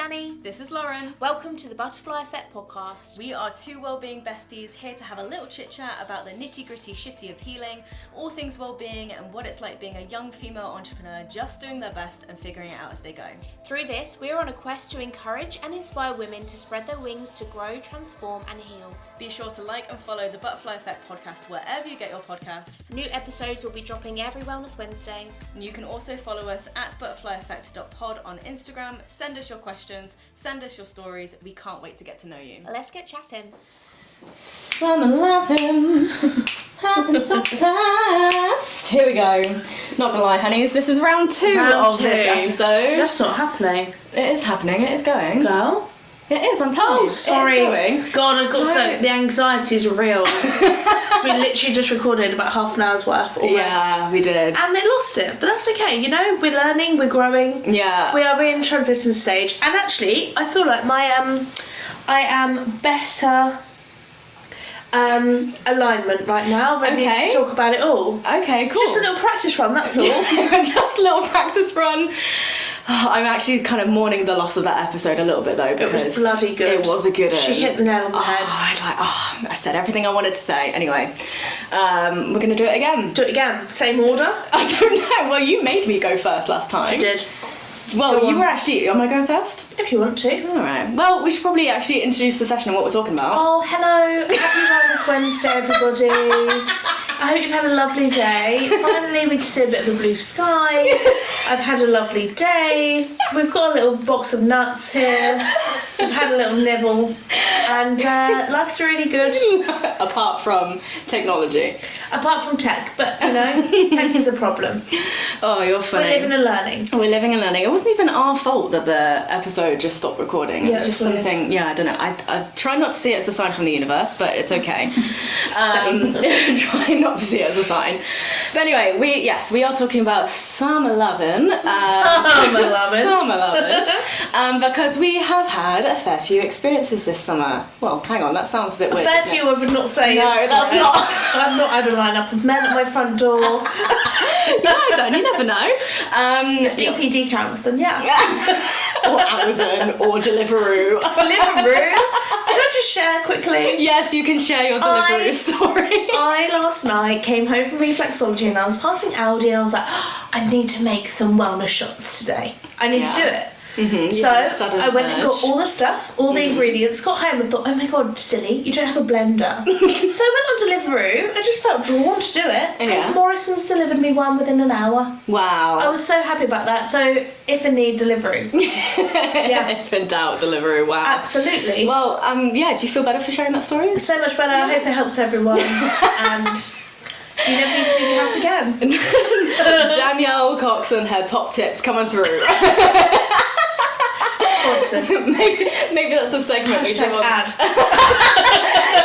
Dani. This is Lauren. Welcome to the Butterfly Effect podcast. We are two wellbeing besties here to have a little chit chat about the nitty gritty shitty of healing, all things wellbeing and what it's like being a young female entrepreneur just doing their best and figuring it out as they go. Through this, we are on a quest to encourage and inspire women to spread their wings to grow, transform and heal. Be sure to like and follow the Butterfly Effect podcast wherever you get your podcasts. New episodes will be dropping every Wellness Wednesday. And you can also follow us at butterflyeffect.pod on Instagram. Send us your questions, send us your stories. We can't wait to get to know you. Let's get chatting. Summer loving happens so fast. Here we go. Not gonna lie, honeys, this is round two of this episode. That's not happening. It is happening, it is going. Girl? It is, I'm telling you. Sorry. It is going. God, I've got so the anxiety is real. We literally just recorded about half an hour's worth almost. Yeah, we did. And we lost it, but that's okay. You know, we're learning, we're growing. Yeah. We are in transition stage. And actually, I feel like I am better alignment right now, ready to talk about it all. Okay, cool. Just a little practice run, that's all. Just a little practice run. I'm actually kind of mourning the loss of that episode a little bit though, because it was bloody good. It was a good one. She hit the nail on the head. I said everything I wanted to say. Anyway, we're gonna do it again. Do it again. Same order? I don't know. Well, you made me go first last time. I did. Well, you were actually... Am I going first? If you want to. Alright. Well, we should probably actually introduce the session and what we're talking about. Oh, hello. Happy Wellness Wednesday, everybody. I hope you've had a lovely day. Finally, we can see a bit of the blue sky. I've had a lovely day. We've got a little box of nuts here. We've had a little nibble. And life's really good. Apart from technology. Apart from tech, but, you know, tech is a problem. Oh, you're funny. We're living and learning. We're living and learning. It wasn't even our fault that the episode just stopped recording. Yeah, it's just something, I don't know. I try not to see it as a sign from the universe, but it's okay. Try not to see it as a sign. But anyway, we are talking about summer lovin'. Summer lovin'. Because we have had a fair few experiences this summer. Well, hang on, that sounds a bit weird. A fair few I would not say. No, that's not. I've not had a lineup of men at my front door. You don't, you never know. If DPD counts, then yeah. Or Amazon, or Deliveroo. Deliveroo? Can I just share quickly? Yes, you can share your Deliveroo story. I last night came home from reflexology and I was passing Aldi and I was like, I need to make some wellness shots today. I need to do it. Mm-hmm. So I went and got all the stuff, all the ingredients, got home and thought, oh my god, silly, you don't have a blender. So I went on Deliveroo, I just felt drawn to do it, and Morrison's delivered me one within an hour. Wow. I was so happy about that, so if in need, Deliveroo. Yeah. If in doubt, Deliveroo, wow. Absolutely. Well, do you feel better for sharing that story? So much better, I hope it helps everyone, and you never need to leave your house again. Danielle Cox and her top tips coming through. Maybe that's a segment we do on.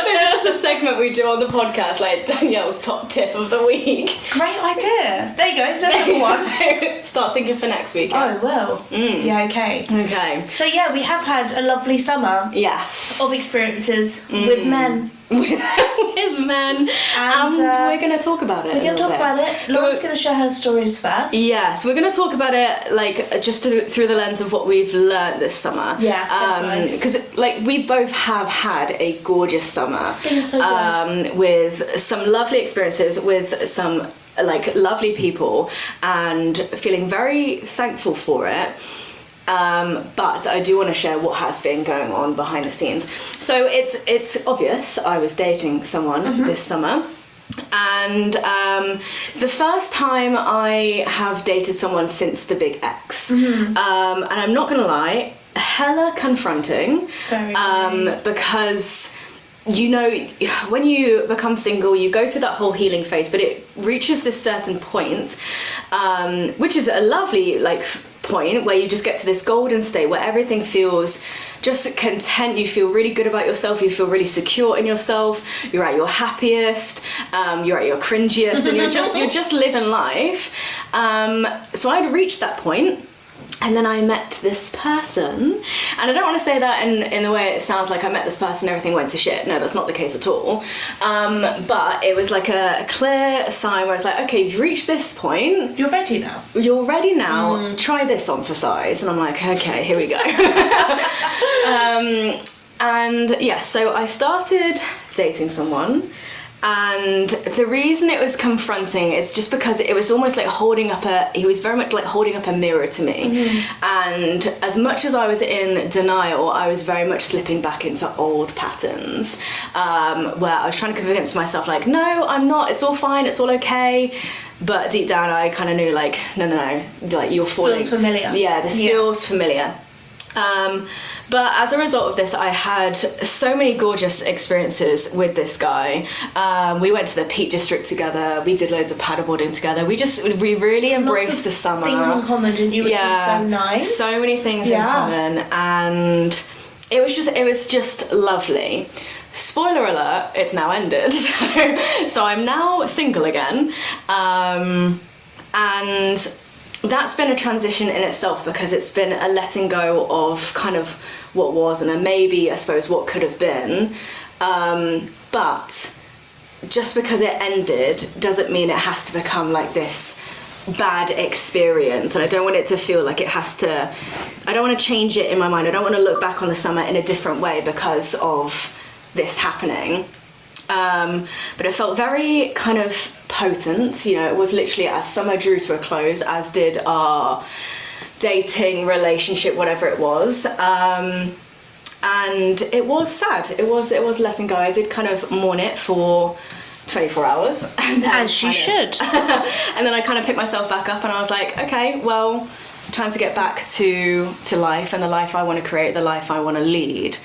Maybe that's a segment we do on the podcast, like Danielle's top tip of the week. Great idea. There you go. There's number one. Start thinking for next week. Oh well. Yeah. Okay. Okay. So yeah, we have had a lovely summer. Yes. Of experiences with men. With men, and we're going to talk about it. We're going to talk about it. Lauren's going to share her stories first. Yes, we're going to talk about it like just through the lens of what we've learned this summer. Yeah, that's nice. Because like we both have had a gorgeous summer. It's been so good. With some lovely experiences, with some like lovely people, and feeling very thankful for it. But I do want to share what has been going on behind the scenes. So it's obvious I was dating someone this summer, and it's the first time I have dated someone since the big X. And I'm not gonna lie, hella confronting. Very. Because you know, when you become single, you go through that whole healing phase, but it reaches this certain point, which is a lovely like point where you just get to this golden state where everything feels just content, you feel really good about yourself, you feel really secure in yourself, you're at your happiest, you're at your cringiest, and you're just living life. So I'd reached that point, And then I met this person, and I don't want to say that in the way it sounds like I met this person and everything went to shit. No, that's not the case at all. But it was like a clear sign where it's like, okay, you've reached this point. You're ready now. You're ready now. Try this on for size. And I'm like, okay, here we go. And yeah, so I started dating someone. And the reason it was confronting is just because it was almost like he was very much like holding up a mirror to me. And as much as I was in denial, I was very much slipping back into old patterns, where I was trying to convince myself like, no, I'm not, it's all fine, it's all okay. But deep down I kind of knew like, no, like you're falling. Feels familiar. Yeah, this feels familiar. But as a result of this, I had so many gorgeous experiences with this guy. We went to the Peak District together. We did loads of paddleboarding together. We really embraced the summer. Things in common, didn't you? Which was so nice. So many things in common, and it was just lovely. Spoiler alert, it's now ended. So I'm now single again, and that's been a transition in itself, because it's been a letting go of kind of what was and a maybe, I suppose, what could have been. But just because it ended doesn't mean it has to become like this bad experience, and I don't want it to feel like I don't want to change it in my mind. I don't want to look back on the summer in a different way because of this happening. But it felt very kind of potent, you know. It was literally as summer drew to a close, as did our dating relationship, whatever it was, and it was sad. It was letting go. I did kind of mourn it for 24 hours, as you should. And then I kind of picked myself back up, and I was like, okay, well, time to get back to life, and the life I want to create, the life I want to lead.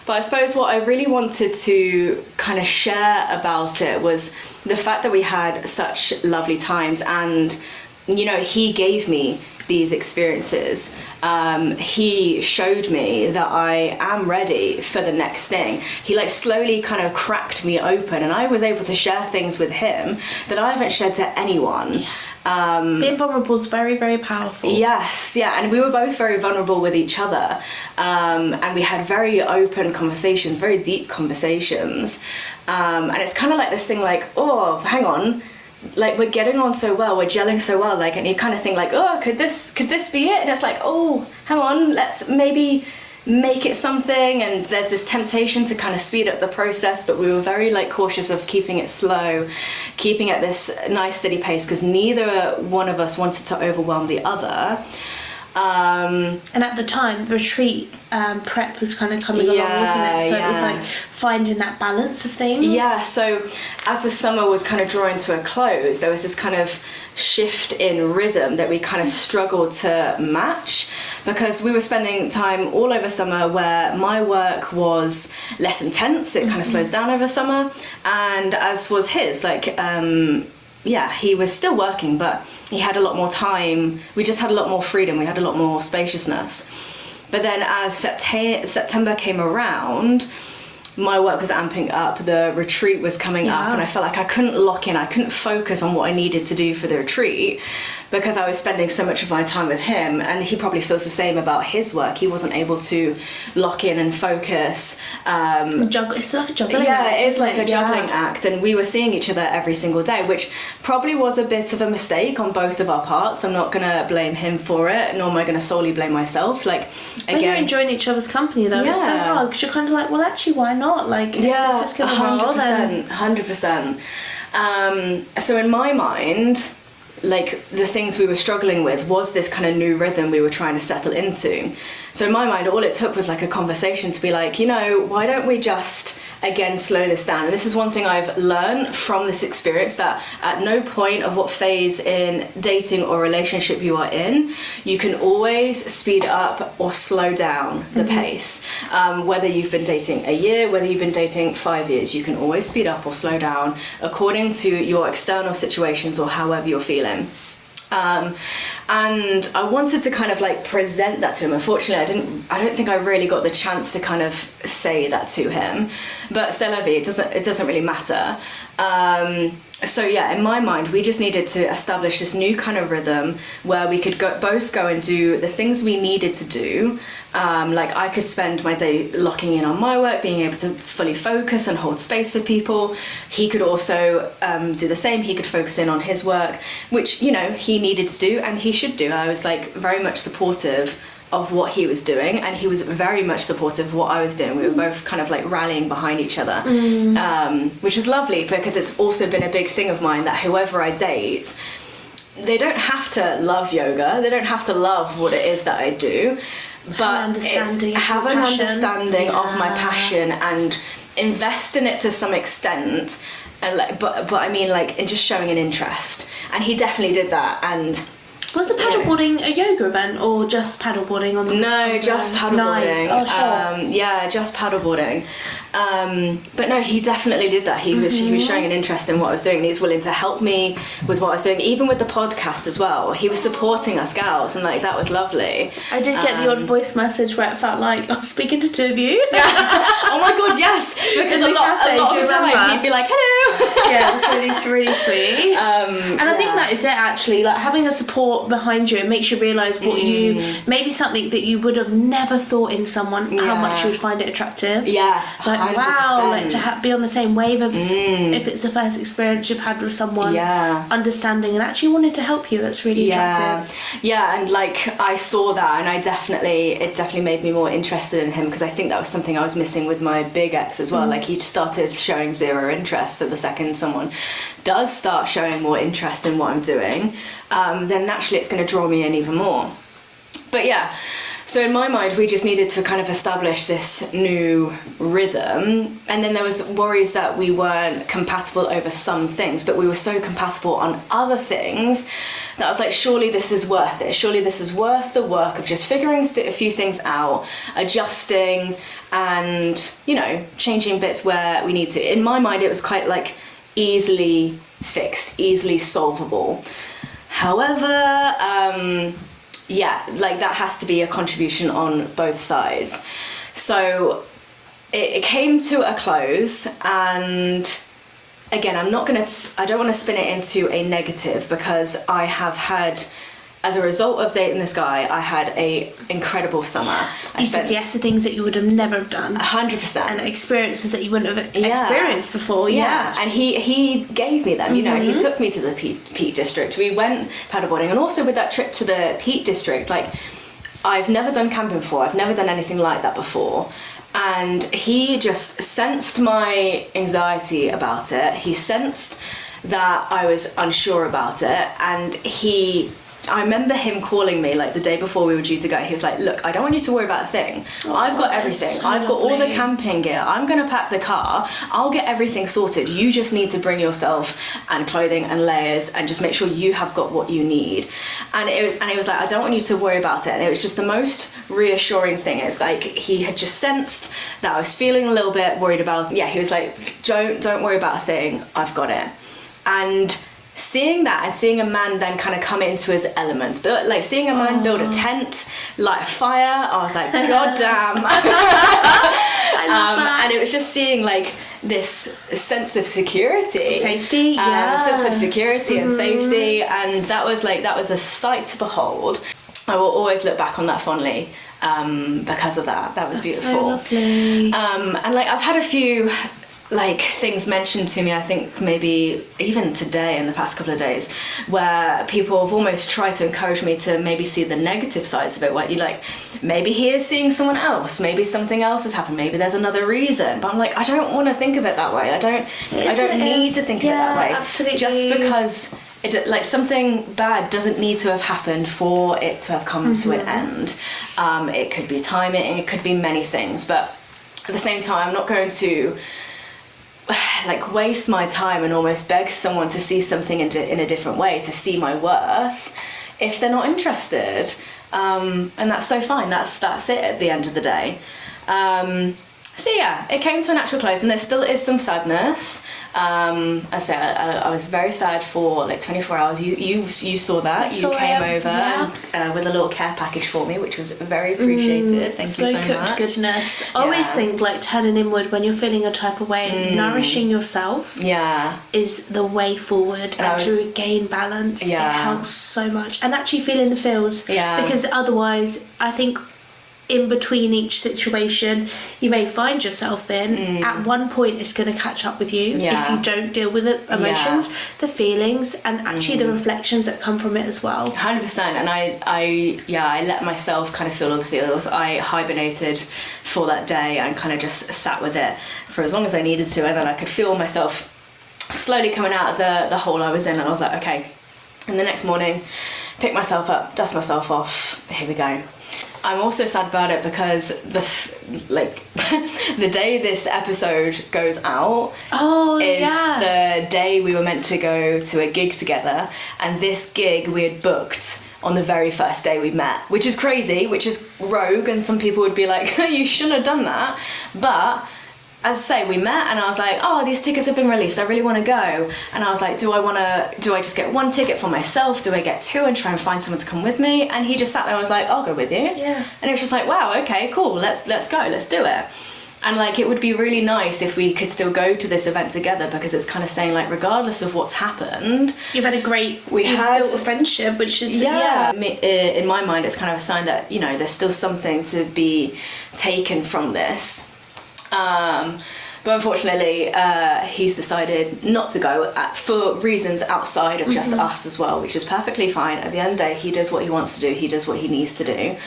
But I suppose what I really wanted to kind of share about it was the fact that we had such lovely times, and, you know, he gave me these experiences. He showed me that I am ready for the next thing. He like slowly kind of cracked me open, and I was able to share things with him that I haven't shared to anyone. Being vulnerable is very, very powerful. Yes, yeah, and we were both very vulnerable with each other, and we had very open conversations, very deep conversations, and it's kind of like this thing like, oh, hang on, like we're getting on so well, we're gelling so well, like, and you kind of think like, oh, could this be it? And it's like, oh, hang on, let's maybe make it something. And there's this temptation to kind of speed up the process, but we were very like cautious of keeping it slow, keeping at this nice steady pace, because neither one of us wanted to overwhelm the other. And at the time, the retreat prep was kind of coming along, wasn't it? So it was like finding that balance of things. Yeah, so as the summer was kind of drawing to a close, there was this kind of shift in rhythm that we kind of struggled to match, because we were spending time all over summer where my work was less intense. It kind of slows down over summer, and as was his, like, he was still working, but he had a lot more time. We just had a lot more freedom. We had a lot more spaciousness. But then as September came around, my work was amping up, the retreat was coming up, and I felt like I couldn't lock in, I couldn't focus on what I needed to do for the retreat, because I was spending so much of my time with him, and he probably feels the same about his work. He wasn't able to lock in and focus. It's like a juggling act. Yeah, it is like a juggling act, and we were seeing each other every single day, which probably was a bit of a mistake on both of our parts. I'm not gonna blame him for it, nor am I gonna solely blame myself. Like, again, when you're enjoying each other's company though, it's so hard, because you're kind of like, well, actually, why not? Like, if this is gonna roll, then 100%. So in my mind, like, the things we were struggling with was this kind of new rhythm we were trying to settle into. So in my mind, all it took was like a conversation to be like, you know, why don't we just again slow this down? And this is one thing I've learned from this experience, that at no point of what phase in dating or relationship you are in, you can always speed up or slow down the pace. Whether you've been dating a year, whether you've been dating 5 years, you can always speed up or slow down according to your external situations or however you're feeling. And I wanted to kind of like present that to him. Unfortunately, I don't think I really got the chance to kind of say that to him, but c'est la vie, it doesn't really matter. So yeah, in my mind, we just needed to establish this new kind of rhythm where we could both go and do the things we needed to do. Like I could spend my day locking in on my work, being able to fully focus and hold space for people. He could also do the same. He could focus in on his work, which, you know, he needed to do and he should do. I was like very much supportive of what he was doing, and he was very much supportive of what I was doing. We were both kind of like rallying behind each other, which is lovely, because it's also been a big thing of mine that whoever I date, they don't have to love yoga, they don't have to love what it is that I do, but have an understanding of my passion and invest in it to some extent, and like, but I mean, like, in just showing an interest, and he definitely did that. And was the paddleboarding a yoga event or just paddleboarding on the? No, just paddleboarding. Nice. Oh, sure. Yeah, just paddleboarding. But no, he definitely did that. He was showing an interest in what I was doing, and he was willing to help me with what I was doing, even with the podcast as well. He was supporting us gals, and like that was lovely. I did get the odd voice message where it felt like I was speaking to two of you. Oh my god, yes! Because a lot of the time he'd be like, hello. Yeah, it was really sweet. And I think that is it, actually. Like, having a support behind you, it makes you realise what you, maybe something that you would have never thought in someone, how much you would find it attractive. Yeah, like 100%. wow, like to be on the same wave of if it's the first experience you've had with someone, understanding and actually wanting to help you. That's really attractive. Yeah, and like I saw that, and it definitely made me more interested in him, because I think that was something I was missing with my big ex as well. Like, he started showing zero interest, so the second someone does start showing more interest in what I'm doing, then naturally it's going to draw me in even more. But yeah, so in my mind, we just needed to kind of establish this new rhythm, and then there was worries that we weren't compatible over some things, but we were so compatible on other things that I was like, surely this is worth it. Surely this is worth the work of just figuring a few things out, adjusting, and, you know, changing bits where we need to. In my mind, it was quite like easily fixed, easily solvable. However, yeah, like that has to be a contribution on both sides. So it came to a close, and again, I don't want to spin it into a negative, because I have had, as a result of dating this guy, I had a incredible summer. You said yes to things that you would have never have done. 100%. And experiences that you wouldn't have experienced before. Yeah. And he gave me them, you know, he took me to the Peak District. We went paddleboarding, and also with that trip to the Peak District, like, I've never done camping before, I've never done anything like that before. And he just sensed my anxiety about it. He sensed that I was unsure about it, and I remember him calling me like the day before we were due to go. He was like, look, I don't want you to worry about a thing. I've got everything. So I've got all the camping gear. I'm going to pack the car. I'll get everything sorted. You just need to bring yourself and clothing and layers, and just make sure you have got what you need. And it was like, I don't want you to worry about it. And it was just the most reassuring thing. It's like, he had just sensed that I was feeling a little bit worried about it. Yeah, he was like, don't worry about a thing. I've got it. And seeing that, and seeing a man then kind of come into his element, but like seeing a man build a tent, light a fire, I was like, god damn. I love that. And it was just seeing like this sense of security, safety, sense of security and safety, and that was a sight to behold. I will always look back on that fondly, because of that. That was beautiful. So lovely. And like, I've had a few like things mentioned to me, I think maybe even today in the past couple of days, where people have almost tried to encourage me to maybe see the negative sides of it, where you like, maybe he is seeing someone else, maybe something else has happened, maybe there's another reason. But I'm like, I don't want to think of it that way. I don't need to think of it that way. Absolutely. Just because it, like, something bad doesn't need to have happened for it to have come to an end. It could be timing, it could be many things, but at the same time, I'm not going to like waste my time and almost beg someone to see something in a different way, to see my worth, if they're not interested. And that's so fine. That's it at the end of the day. So yeah, it came to a natural close, and there still is some sadness. I say I was very sad for like 24 hours. You saw that. You came over with a little care package for me, which was very appreciated. Thank you so much. Slow cooked goodness. I always think like turning inward when you're feeling a type of way and nourishing yourself is the way forward, and to regain balance. It helps so much, and actually feeling the feels. Because otherwise, I think in between each situation you may find yourself in, at one point it's going to catch up with you if you don't deal with the emotions, the feelings, and actually the reflections that come from it as well. 100%. And I let myself kind of feel all the feels. I hibernated for that day and kind of just sat with it for as long as I needed to, and then I could feel myself slowly coming out of the hole I was in, and I was like, okay. And the next morning, pick myself up, dust myself off, here we go. I'm also sad about it because the day this episode goes out is the day we were meant to go to a gig together, and this gig we had booked on the very first day we met, which is crazy, which is rogue, and some people would be like, you shouldn't have done that. But as I say, we met and I was like, oh, these tickets have been released, I really want to go. And I was like, do I just get one ticket for myself? Do I get two and try and find someone to come with me? And he just sat there and was like, I'll go with you. Yeah. And it was just like, wow, okay, cool, let's go, let's do it. And like, it would be really nice if we could still go to this event together, because it's kind of saying like, regardless of what's happened, you've built a friendship, which is in my mind, it's kind of a sign that, you know, there's still something to be taken from this. But unfortunately, he's decided not to go for reasons outside of just us as well, which is perfectly fine. At the end of the day, he does what he wants to do, he does what he needs to do.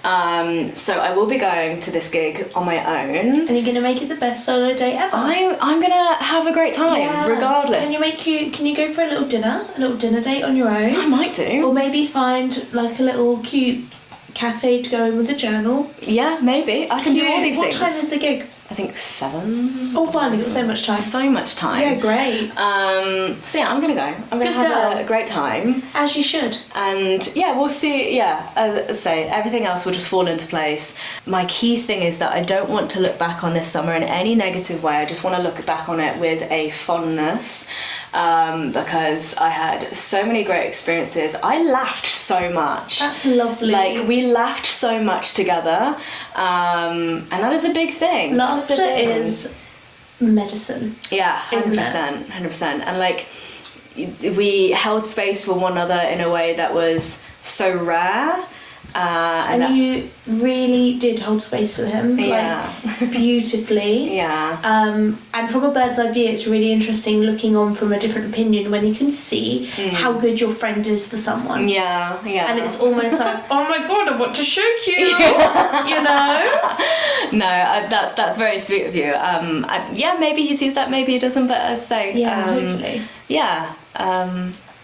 So I will be going to this gig on my own. And you're gonna make it the best solo date ever. I'm gonna have a great time, regardless. Can you go for a little dinner date on your own? I might do. Or maybe find like a little cute cafe to go in with a journal. Yeah, maybe. I can do all these things. What time is the gig? I think 7. Oh, fine, you've got so much time. So much time. Yeah, great. So yeah, I'm gonna go. I'm gonna have a great time. As you should. And yeah, we'll see. Yeah, as I say, everything else will just fall into place. My key thing is that I don't want to look back on this summer in any negative way. I just want to look back on it with a fondness, because I had so many great experiences. I laughed so much. That's lovely. Like, we laughed so much together, and that is a big thing. Laughter is medicine. Yeah, 100%, 100%. And like, we held space for one another in a way that was so rare. And you really did hold space for him, like, beautifully. Yeah. And from a bird's eye view, it's really interesting looking on from a different opinion when you can see how good your friend is for someone. Yeah, yeah. And it's almost like, oh my god, I want to shoot you. You know? No, that's very sweet of you. Yeah, maybe he sees that, maybe he doesn't, but as I say, hopefully. Yeah.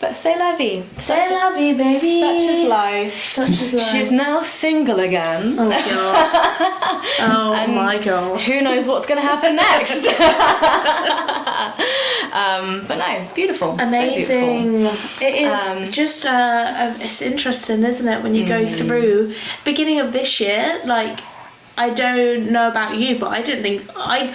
But c'est la vie. C'est la vie, baby. Such is life. Such is life. She's now single again. Oh god. Oh and my god. Who knows what's going to happen next? But no, beautiful. Amazing. So beautiful. It is just it's interesting, isn't it, when you go through beginning of this year, like, I don't know about you, but I didn't think I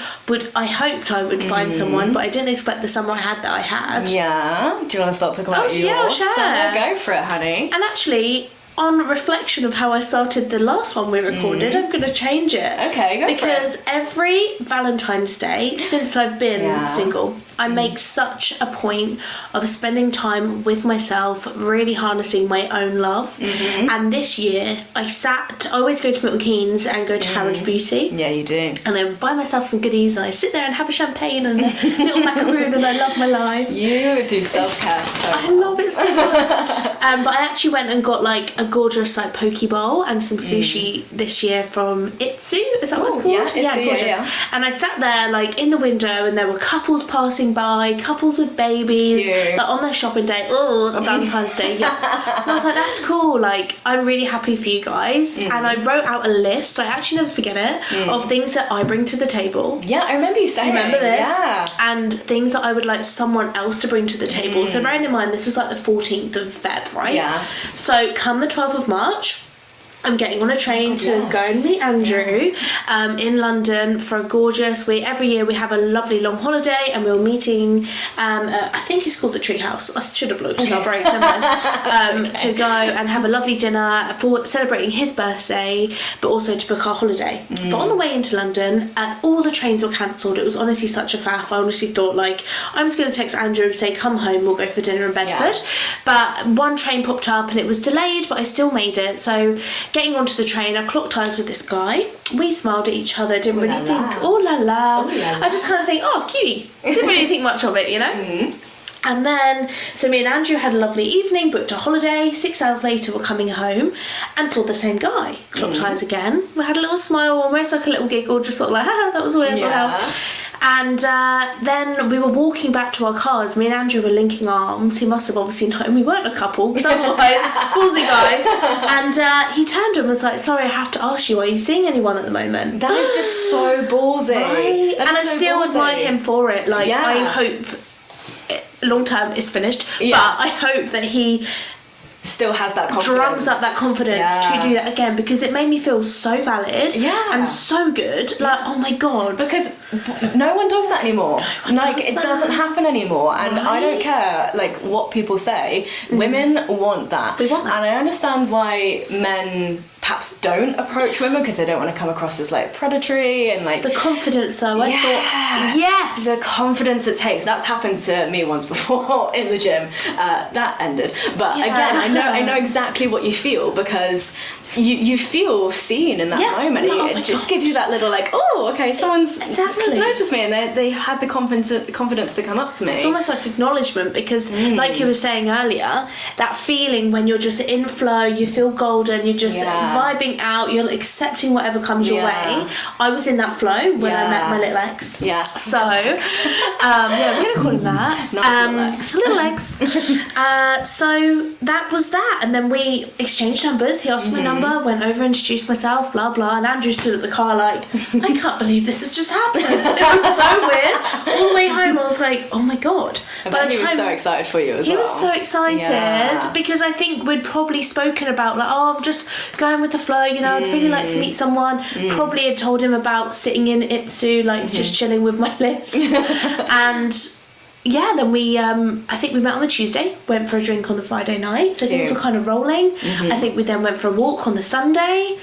hoped I would find someone, but I didn't expect the summer I had. Yeah. Do you want to start talking about your sure. summer? Go for it, honey. And actually, on reflection of how I started the last one we recorded, I'm going to change it. Okay, go for it. Because every Valentine's Day since I've been single, I make such a point of spending time with myself, really harnessing my own love. And this year, I always go to Milton Keynes and go to Harrods Beauty. Yeah, you do. And I buy myself some goodies, and I sit there and have a champagne and a little macaroon, and I love my life. You do self-care so I love it so much. But I actually went and got like a gorgeous like poke bowl and some sushi this year from Itsu. Is that what it's called? Yeah, Itsu, gorgeous. yeah. And I sat there like in the window, and there were couples passing by, couples with babies, like on their shopping day. Oh, Valentine's Day. Yeah. And I was like, that's cool. Like, I'm really happy for you guys. And I wrote out a list. I actually never forget it of things that I bring to the table. Yeah, I remember you saying. Remember this? Yeah. And things that I would like someone else to bring to the table. So bearing in mind, this was like the 14th of Feb, right? Yeah. So come the 12th of March, I'm getting on a train to go and meet Andrew in London for a gorgeous week. Every year we have a lovely long holiday, and we were meeting, I think it's called the Treehouse. I should have looked in our break, never mind. To go and have a lovely dinner for celebrating his birthday, but also to book our holiday. But on the way into London, all the trains were cancelled. It was honestly such a faff. I honestly thought, like, I'm just going to text Andrew and say, come home, we'll go for dinner in Bedford. Yeah. But one train popped up and it was delayed, but I still made it. So getting onto the train, I clocked eyes with this guy. We smiled at each other, didn't really think, oh la la. I just kind of think, oh, cutie. Didn't really think much of it, you know? And then, so me and Andrew had a lovely evening, booked a holiday. 6 hours later, we're coming home and saw the same guy. Clocked eyes again. We had a little smile, almost like a little giggle, just sort of like, haha, that was weird. Yeah. And then we were walking back to our cars. Me and Andrew were linking arms. He must have obviously known we weren't a couple, because otherwise, ballsy guy. And he turned to him and was like, sorry, I have to ask you, are you seeing anyone at the moment? That is just so ballsy. Right? And I so still ballsy. admire him for it. Like, I hope long term is finished, but I hope that he still has that confidence. Drums up that confidence to do that again, because it made me feel so valid and so good. Like, oh my god, because no one does that anymore. It doesn't happen anymore, and I don't care like what people say. Women want that. We want that, and I understand why men perhaps don't approach women, because they don't want to come across as like predatory and like the confidence though. I thought, yes, the confidence it takes. That's happened to me once before in the gym. That ended, but again, I know exactly what you feel, because you feel seen in that moment. It just gives you that little like, oh, okay, someone's noticed me, and they had the confidence to come up to me. It's almost like acknowledgement, because like you were saying earlier, that feeling when you're just in flow, you feel golden, you're just vibing out, you're accepting whatever comes your way. I was in that flow when I met my little ex. So we're gonna call him that. Little ex. So that was that, and then we exchanged numbers. He asked my number, went over, introduced myself, blah blah, and Andrew stood at the car like, I can't believe this has just happened. It was so weird. All the way home I was like, oh my god. But he was so excited for you as well. He was so excited because I think we'd probably spoken about like, oh, I'm just going with the flow, you know, I'd really like to meet someone. Probably had told him about sitting in Itsu, like just chilling with my list. And then we I think we met on the Tuesday, went for a drink on the Friday night, so things were kind of rolling. I think we then went for a walk on the Sunday.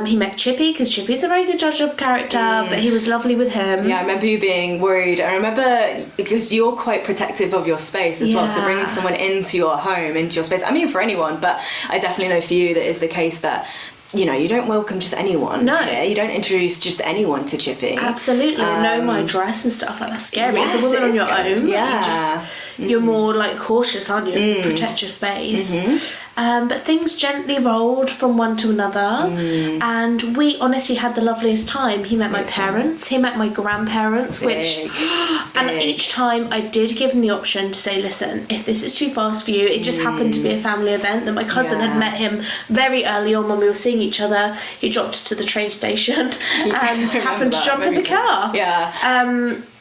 He met Chippy, because Chippy's a very good judge of character, but he was lovely with him. I remember you being worried. I remember, because you're quite protective of your space as well, so bringing someone into your home, into your space, I mean for anyone, but I definitely know for you that is the case, that you know, you don't welcome just anyone. No. Here. You don't introduce just anyone to Chippy. Absolutely. Know my dress and stuff like that's scary. Yes, as a woman on your own. Yeah. You're more like cautious, aren't you? Protect your space. But things gently rolled from one to another, and we honestly had the loveliest time. He met my parents, he met my grandparents, and each time I did give him the option to say, listen, if this is too fast for you, it just happened to be a family event that my cousin had met him very early on when we were seeing each other. He dropped us to the train station and happened to jump in the car.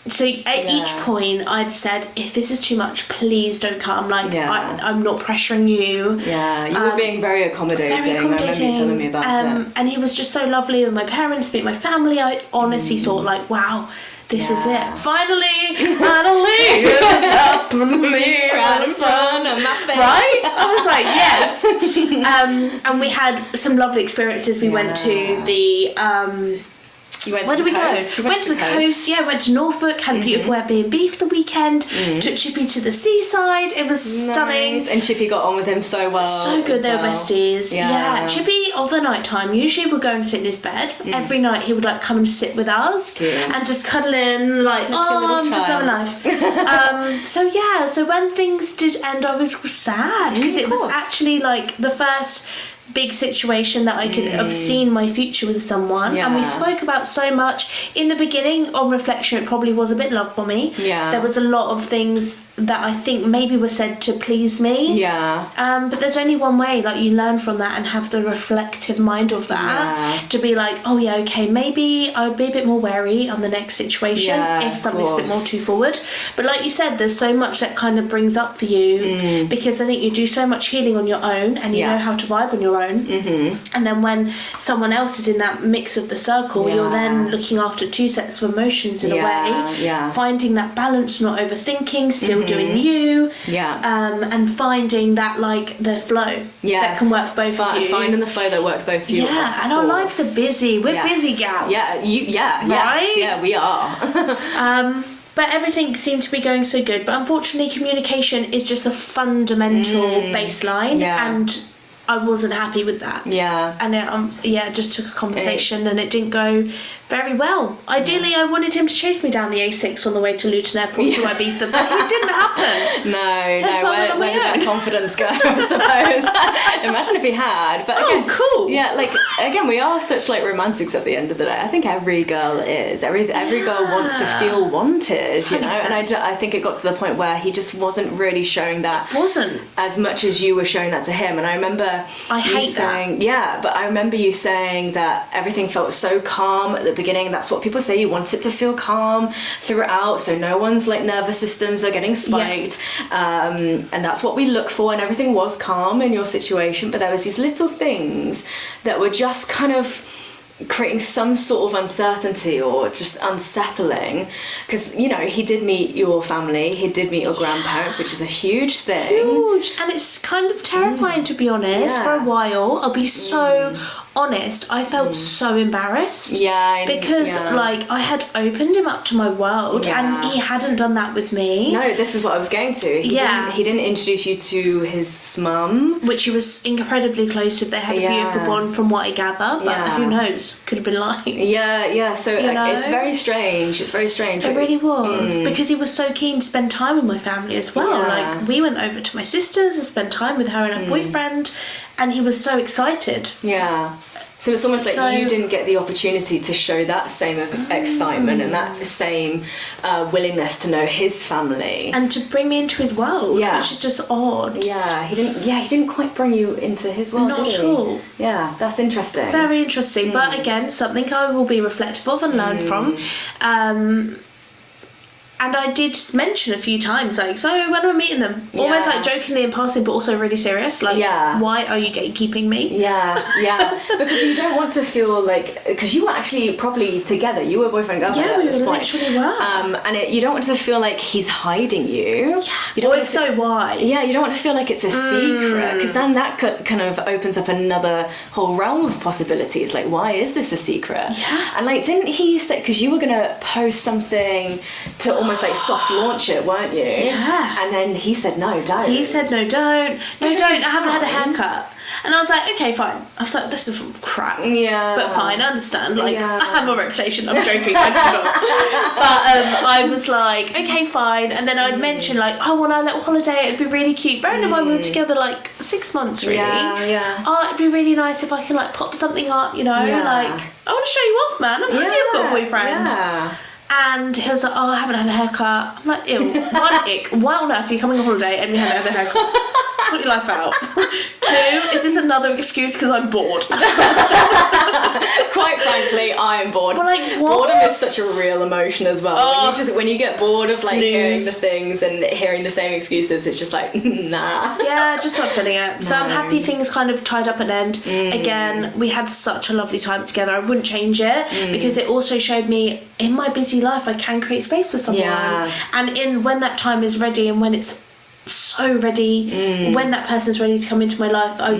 So at each point I'd said, if this is too much, please don't come. Like, I'm not pressuring you. You were being very accommodating. I remember you telling me about it. And he was just so lovely with my parents, with my family. I honestly thought like, wow, this is it. Finally, it's happened to me right in front of my face. Right? I was like, yes. And we had some lovely experiences. We went to the... Where did we go? Went to the coast, went to Norfolk, had a beautiful Airbnb for the weekend, took Chippy to the seaside, it was stunning. And Chippy got on with him so well. So good, they were besties. Chippy, of the night time, usually would go and sit in his bed. Every night he would like come and sit with us and just cuddle in like, I'm just loving life. So when things did end, I was sad, because it was actually like the first big situation that I could have seen my future with someone, and we spoke about so much in the beginning. On reflection, it probably was a bit love bomby. There was a lot of things that I think maybe were said to please me. Yeah. But there's only one way, like you learn from that and have the reflective mind of that to be like, oh yeah, okay, maybe I would be a bit more wary on the next situation if something's a bit more too forward. But like you said, there's so much that kind of brings up for you because I think you do so much healing on your own and you know how to vibe on your own. And then when someone else is in that mix of the circle, you're then looking after two sets of emotions in a way, finding that balance, not overthinking, still doing you, and finding that like the flow that can work for both of you. Finding the flow that works both of you. Yeah, and our lives are busy. We're busy gals. Right? Yeah, we are. But everything seemed to be going so good. But unfortunately, communication is just a fundamental baseline, and I wasn't happy with that. Yeah. And it just took a conversation, and it didn't go very well. Ideally, I wanted him to chase me down the A6 on the way to Luton Airport to Ibiza, but it didn't happen. Where did that confidence go, I suppose? Imagine if he had. But again, cool. Yeah, like, again, we are such, like, romantics at the end of the day. I think every girl is. Every girl wants to feel wanted, you know? 100%. And I think it got to the point where he just wasn't really showing that. As much as you were showing that to him. And I remember I remember you saying that everything felt so calm at the beginning. That's what people say, you want it to feel calm throughout, so no one's like nervous systems are getting spiked, and that's what we look for, and everything was calm in your situation, but there was these little things that were just kind of creating some sort of uncertainty or just unsettling, because you know he did meet your family, he did meet your grandparents, which is a huge thing, and it's kind of terrifying to be honest. For a while, I'll be so honest, I felt so embarrassed because like I had opened him up to my world and he hadn't done that with me. No, this is what I was going to. He didn't introduce you to his mum, which he was incredibly close with. They had a beautiful bond from what I gather, but who knows, could have been lying. So it's very strange. It really was, because he was so keen to spend time with my family as well. Like we went over to my sister's and spent time with her and her boyfriend, and he was so excited. So it's almost like you didn't get the opportunity to show that same excitement and that same willingness to know his family and to bring me into his world, which is just odd. He didn't quite bring you into his world. Not at all. Yeah, that's interesting. Very interesting, but again, something I will be reflective of and learn from. And I did mention a few times, like, so when am I meeting them? Almost like jokingly in passing, but also really serious. Like, why are you gatekeeping me? Because you don't want to feel like, because you were actually properly together. You were boyfriend and girlfriend at this point. Literally were. And you don't want to feel like he's hiding you. You don't why? Yeah, you don't want to feel like it's a secret, because then that kind of opens up another whole realm of possibilities. Like, why is this a secret? And like, didn't he say, because you were going to post something to almost like soft launch it, weren't you? And then he said no, don't. I haven't had a haircut. And I was like, okay, fine. I was like, this is crap. But fine, I understand. Like, I have a reputation. I'm joking. I do not. But I was like, okay, fine. And then I'd mention like, oh, on our little holiday, it'd be really cute. Bearing in mind we were together like 6 months, really. Oh, it'd be really nice if I can like pop something up, you know? Like, I want to show you off, man. I'm happy I've got a boyfriend. And he was like, oh, I haven't had a haircut. I'm like, ew, one, ick. Why on earth are you coming on holiday and we haven't had a haircut? Sort your life out. 2, is this another excuse because I'm bored? Quite frankly, I am bored. But like, what? Boredom is such a real emotion as well. When you get bored of like hearing the things and hearing the same excuses, it's just like, nah. Just not feeling it. So I'm happy things kind of tied up an end. Again, we had such a lovely time together. I wouldn't change it because it also showed me in my busy life I can create space for someone. And when that time is ready and when it's so ready, when that person's ready to come into my life, I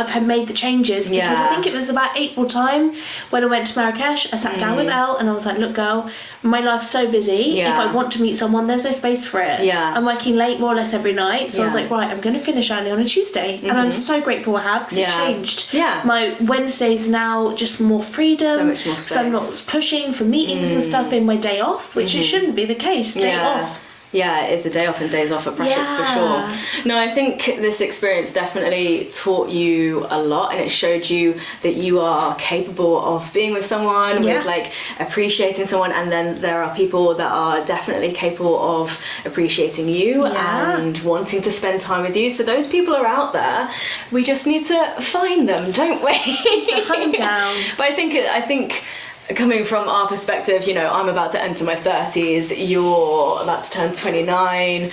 have made the changes, because I think it was about April time when I went to Marrakesh. I sat down with Elle and I was like, look girl, my life's so busy, if I want to meet someone there's no space for it. I'm working late more or less every night, so I was like, right, I'm going to finish early on a Tuesday, and I'm so grateful I have, because it's changed. My Wednesdays now just more freedom, so much more space. So I'm not pushing for meetings and stuff in my day off, which it shouldn't be the case. Day off Yeah, it is a day off and days off at pressures for sure. No, I think this experience definitely taught you a lot, and it showed you that you are capable of being with someone, with like appreciating someone, and then there are people that are definitely capable of appreciating you and wanting to spend time with you. So those people are out there. We just need to find them, don't we? To hunt them down. But I think coming from our perspective, you know, I'm about to enter my 30s, you're about to turn 29,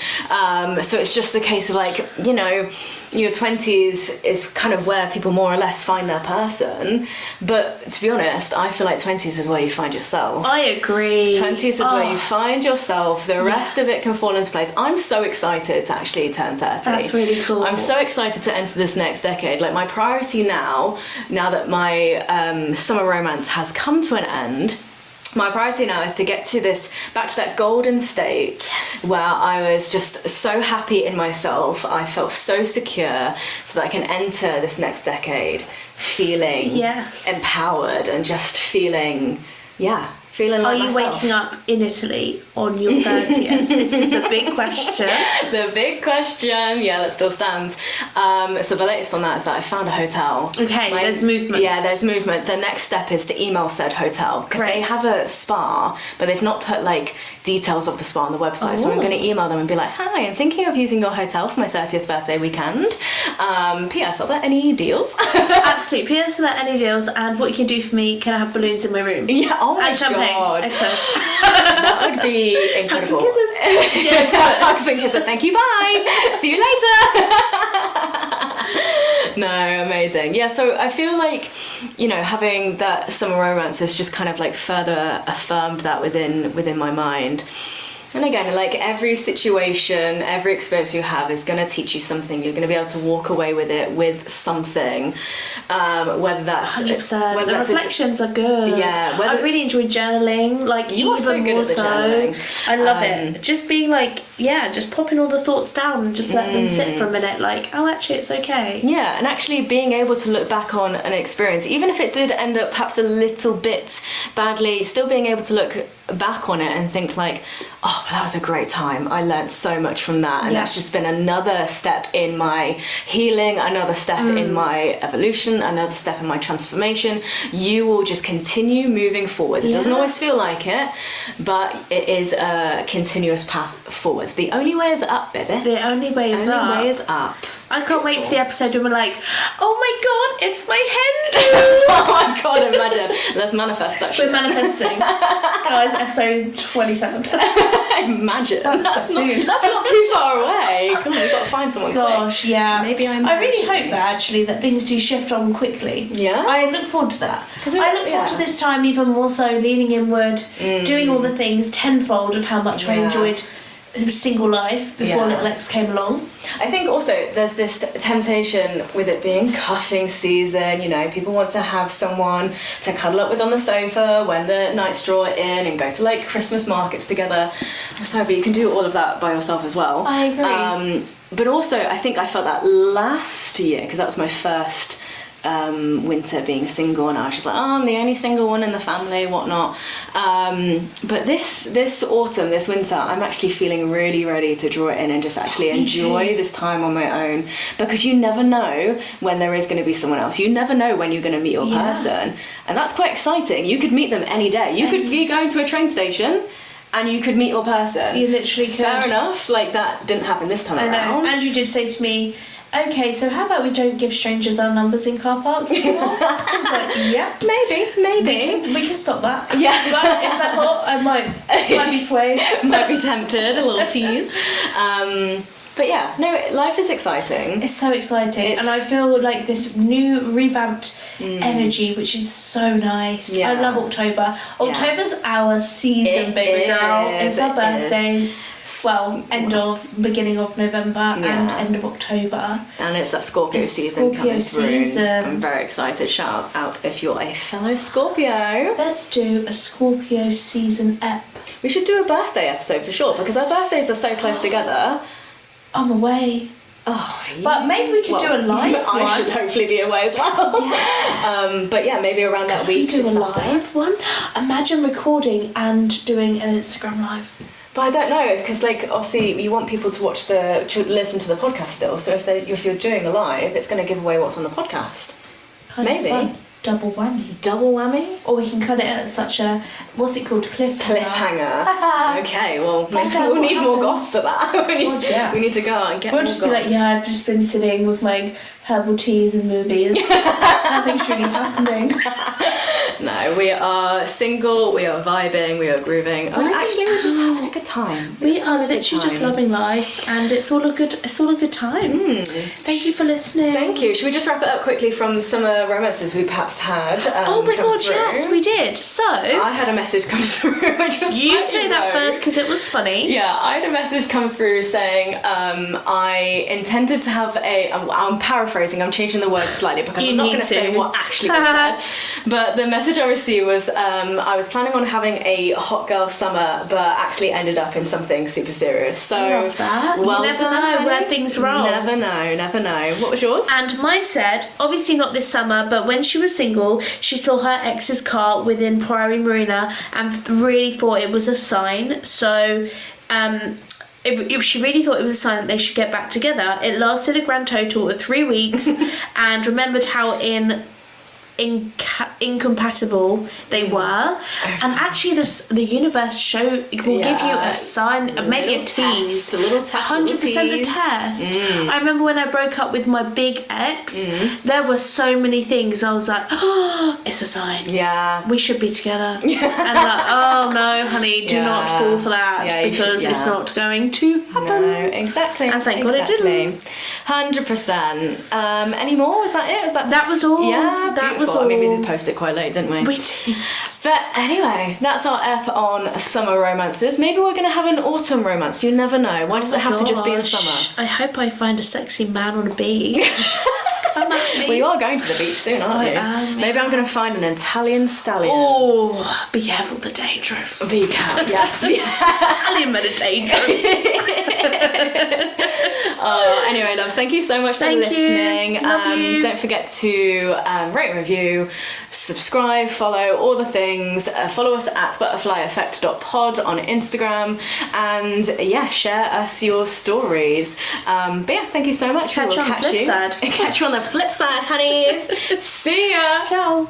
so it's just a case of like, you know, your 20s is kind of where people more or less find their person, but to be honest, I feel like 20s is where you find yourself. I agree. 20s is where you find yourself. The rest of it can fall into place. I'm so excited to actually turn 30. That's really cool. I'm so excited to enter this next decade. Like, my priority now that my summer romance has come to an end, my priority now is to get back to that golden state where I was just so happy in myself. I felt so secure so that I can enter this next decade feeling empowered and just feeling like Are you myself. waking up in Italy on your 30th? This is the big question. The big question. Yeah, that still stands. So the latest on that is that I found a hotel. Okay, there's movement. Yeah, there's movement. The next step is to email said hotel, because they have a spa, but they've not put like details of the spa on the website. So I'm going to email them and be like, hi, I'm thinking of using your hotel for my 30th birthday weekend. P.S. Are there any deals? Absolutely. P.S. Are there any deals? And what you can do for me, can I have balloons in my room? Yeah, oh my and champagne. God. Excellent. That would be incredible. Hugs and kisses. Yeah, do it. Hugs and kisses. Thank you, bye. See you later. No, amazing. Yeah, so I feel like, you know, having that summer romance has just kind of like further affirmed that within my mind. And again, like every situation, every experience you have is going to teach you something. You're going to be able to walk away with it with something, whether that's 100%. The reflections are good. Yeah, I've really enjoyed journaling. Like, you are so good at the journaling. I love it. Just being like, just popping all the thoughts down and just letting them sit for a minute. Like, oh, actually, it's okay. Yeah, and actually being able to look back on an experience, even if it did end up perhaps a little bit badly, still being able to look back on it and think like, oh, that was a great time. I learned so much from that, and that's just been another step in my healing, another step in my evolution, another step in my transformation. You will just continue moving forward. It doesn't always feel like it, but it is a continuous path forwards. The only way is up, baby. The only way is up. The only way is up. I can't wait for the episode when we're like, oh my god, it's my hen. Oh my god, imagine. Let's manifest that shit. We're manifesting. Guys, episode 27. Imagine. That's not too far away. Come on, we've got to find someone Gosh, quick. yeah. Maybe I really hope that actually that things do shift on quickly. Yeah. I look forward to that. I look forward to this time even more so, leaning inward, doing all the things tenfold of how much I enjoyed single life before little X came along. I think also there's this temptation with it being cuffing season, you know, people want to have someone to cuddle up with on the sofa when the nights draw in and go to like Christmas markets together. I'm sorry, but you can do all of that by yourself as well. I agree. But also I think I felt that last year, because that was my first winter being single, and I was just like, oh, I'm the only single one in the family, whatnot. But this autumn, this winter, I'm actually feeling really ready to draw it in and just actually enjoy this time on my own, because you never know when there is going to be someone else. You never know when you're going to meet your person, and that's quite exciting. You could meet them any day. You could be going to a train station and you could meet your person. You literally could. Fair enough, like that didn't happen this time around. I know. Andrew did say to me, okay, so how about we don't give strangers our numbers in car parks anymore? I was like, yep. Maybe. We can stop that. Yeah. But if I'm hot, I might be swayed. Might be tempted, a little tease. But yeah, no, life is exciting. It's so exciting. And I feel like this new revamped energy, which is so nice. Yeah. I love October. October's our season, baby girl. It's our birthdays. Well, beginning of November and end of October. And it's that Scorpio season coming through. I'm very excited. Shout out if you're a fellow Scorpio. Let's do a Scorpio season ep. We should do a birthday episode for sure, because our birthdays are so close together. I'm away. Oh, yeah. But maybe we could do a live one. I should hopefully be away as well. Yeah. But yeah, maybe around that week. Do a live one. Imagine recording and doing an Instagram live. But I don't know, because like obviously you want people to listen to the podcast still. So if you're doing a live, it's going to give away what's on the podcast. Kind of Maybe. fun. Double whammy. Double whammy? Or we can cut it at such a, what's it called, Cliffhanger. Okay, well maybe we'll need more goss for that. We need to go out and get more goss. We'll just be like, yeah, I've just been sitting with my herbal teas and movies. Nothing's really happening. No, we are single, we are vibing, we are grooving. Actually, we're just having a good time. We are literally just loving life, and it's all a good time. Thank you for listening. Thank you. Should we just wrap it up quickly from summer romances we perhaps had? Oh my god, yes, we did. So I had a message come through. You say that first because it was funny. Yeah, I had a message come through saying I intended to have I'm paraphrasing, I'm changing the words slightly because I'm not going to say what actually was said. But the message I received was I was planning on having a hot girl summer, but actually ended up in something super serious. So I love that. Well, you never know where things roll. Never know. What was yours? And mine said, obviously not this summer, but when she was single, she saw her ex's car within Priory Marina and really thought it was a sign. So if she really thought it was a sign that they should get back together, it lasted a grand total of 3 weeks and remembered how incompatible they were, and actually the universe will give you a sign, maybe a tease, a little test, 100% the test. I remember when I broke up with my big ex, there were so many things I was like, oh, it's a sign, we should be together. And like, oh no honey, do not fall for that, because it's not going to happen. No, exactly. And thank God it didn't. 100%. Any more? Was that it? That was all. Yeah, that was all. I mean, we did post it quite late, didn't we? We did. But anyway, that's our ep on summer romances. Maybe we're going to have an autumn romance. You never know. Why does it have to just be in summer? I hope I find a sexy man on a beach. Come at me. Well, you are going to the beach soon, aren't you? Maybe I'm going to find an Italian stallion. Oh, be careful, they're dangerous. Be careful, yes. Italian men are dangerous. Anyway, loves, thank you so much for listening. Love you. Don't forget to rate and review, subscribe, follow, all the things. Follow us at butterflyeffect.pod on Instagram, and share us your stories. But yeah, thank you so much. Catch you on the flip side. Catch you on the flip side, honeys. See ya. Ciao.